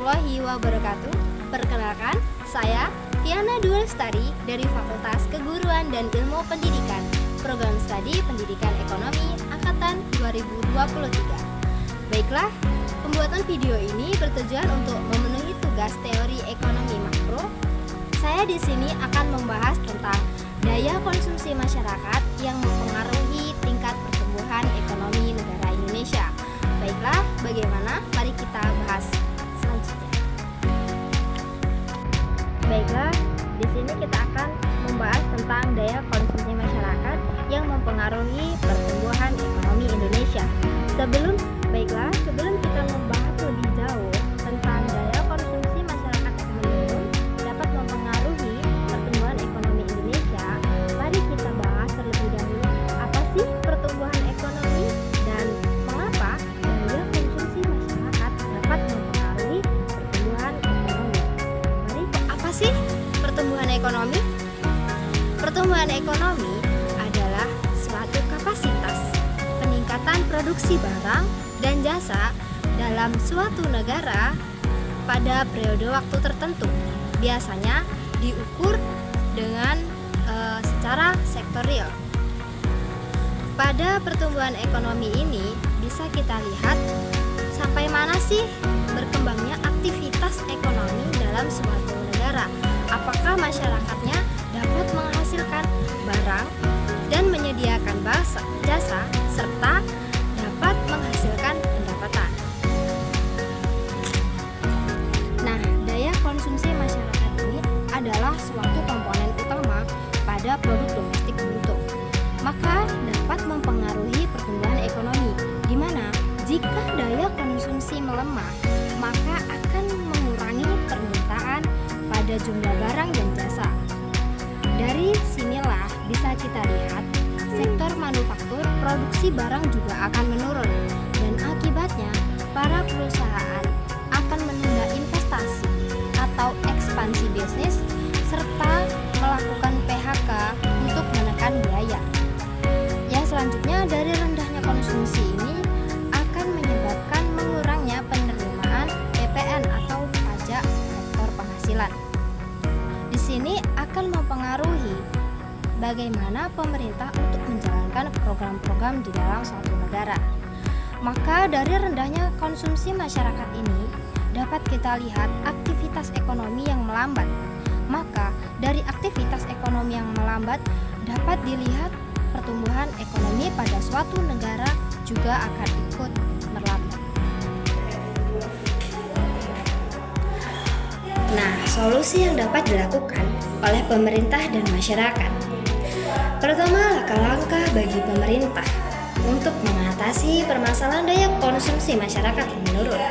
warahmatullahi wabarakatuh. Perkenalkan, saya Fiana Dwi Lestari dari Fakultas Keguruan dan Ilmu Pendidikan, Program Studi Pendidikan Ekonomi Angkatan 2023. Baiklah, pembuatan video ini bertujuan untuk memenuhi tugas teori ekonomi makro. Saya di sini akan membahas tentang daya konsumsi masyarakat yang mempengaruhi tingkat pertumbuhan ekonomi negara Indonesia. Baiklah, bagaimana? Mari kita bahas selanjutnya. Baiklah, di sini kita akan membahas tentang daya konsumsi masyarakat yang mempengaruhi pertumbuhan ekonomi Indonesia. Sebelum kita membahas lebih jauh tentang daya konsumsi masyarakat yang menurun dapat mempengaruhi pertumbuhan ekonomi Indonesia, mari kita bahas terlebih dahulu apa sih pertumbuhan ekonomi dan mengapa daya konsumsi masyarakat dapat mempengaruhi pertumbuhan ekonomi. Apa sih pertumbuhan ekonomi? Pertumbuhan ekonomi adalah suatu kapasitas peningkatan produksi barang dan jasa dalam suatu negara pada periode waktu tertentu. Biasanya diukur dengan secara sektorial. Pada pertumbuhan ekonomi ini bisa kita lihat sampai mana sih berkembangnya aktivitas ekonomi dalam suatu negara. Apakah masyarakatnya dapat menghasilkan barang dan menyediakan jasa serta dapat menghasilkan pendapatan. Nah, daya konsumsi masyarakat ini adalah suatu komponen utama pada produk domestik bruto. Maka dapat mempengaruhi pertumbuhan ekonomi, di mana jika daya konsumsi melemah, maka akan mengurangi permintaan pada jumlah barang dan jasa. Dari sinilah bisa kita lihat sektor manufaktur produksi barang juga akan menurun dan akibatnya para perusahaan akan menunda investasi atau ekspansi bisnis serta melakukan PHK untuk menekan biaya. Yang selanjutnya, dari rendahnya konsumsi ini akan menyebabkan mengurangnya penerimaan PPN atau pajak sektor penghasilan. Di sini akan mempengaruhi bagaimana pemerintah untuk menjalankan program-program di dalam suatu negara. Maka dari rendahnya konsumsi masyarakat ini dapat kita lihat aktivitas ekonomi yang melambat. Maka dari aktivitas ekonomi yang melambat dapat dilihat pertumbuhan ekonomi pada suatu negara juga akan ikut melambat. Nah, solusi yang dapat dilakukan oleh pemerintah dan masyarakat. Pertama, langkah-langkah bagi pemerintah untuk mengatasi permasalahan daya konsumsi masyarakat yang menurun.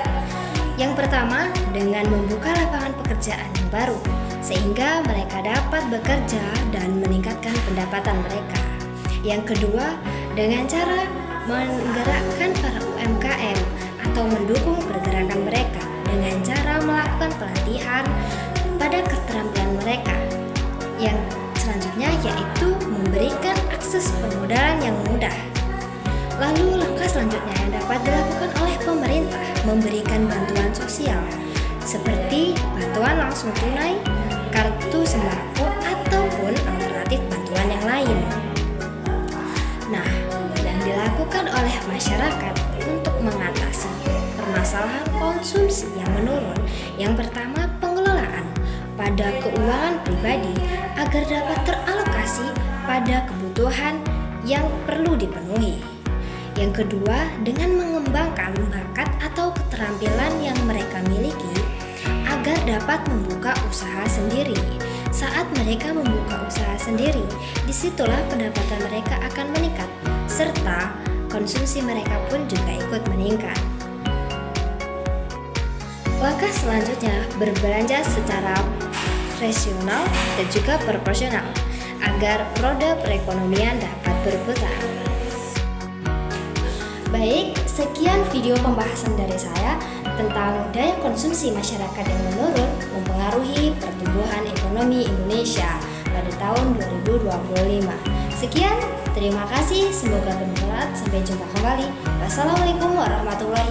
Yang pertama, dengan membuka lapangan pekerjaan yang baru, sehingga mereka dapat bekerja dan meningkatkan pendapatan mereka. Yang kedua, dengan cara menggerakkan para UMKM atau mendukung pergerakan mereka dengan cara melakukan pelatihan pada keterampilan mereka. Yang selanjutnya yaitu memberikan akses permodalan yang mudah. Lalu langkah selanjutnya yang dapat dilakukan oleh pemerintah memberikan bantuan sosial seperti bantuan langsung tunai, kartu sembako ataupun alternatif bantuan yang lain. Nah, yang dilakukan oleh masyarakat untuk mengatasi permasalahan konsumsi yang menurun, yang pertama pengelolaan pada keuangan pribadi agar dapat teralokasi pada kebutuhan yang perlu dipenuhi. Yang kedua, dengan mengembangkan bakat atau keterampilan yang mereka miliki agar dapat membuka usaha sendiri. Saat mereka membuka usaha sendiri, disitulah pendapatan mereka akan meningkat, serta konsumsi mereka pun juga ikut meningkat. Langkah selanjutnya, berbelanja secara rasional dan juga proporsional agar roda perekonomian dapat berputar. Baik, sekian video pembahasan dari saya tentang daya konsumsi masyarakat yang menurun mempengaruhi pertumbuhan ekonomi Indonesia pada tahun 2025. Sekian, terima kasih, semoga bermanfaat. Sampai jumpa kembali. Wassalamualaikum warahmatullahi wabarakatuh.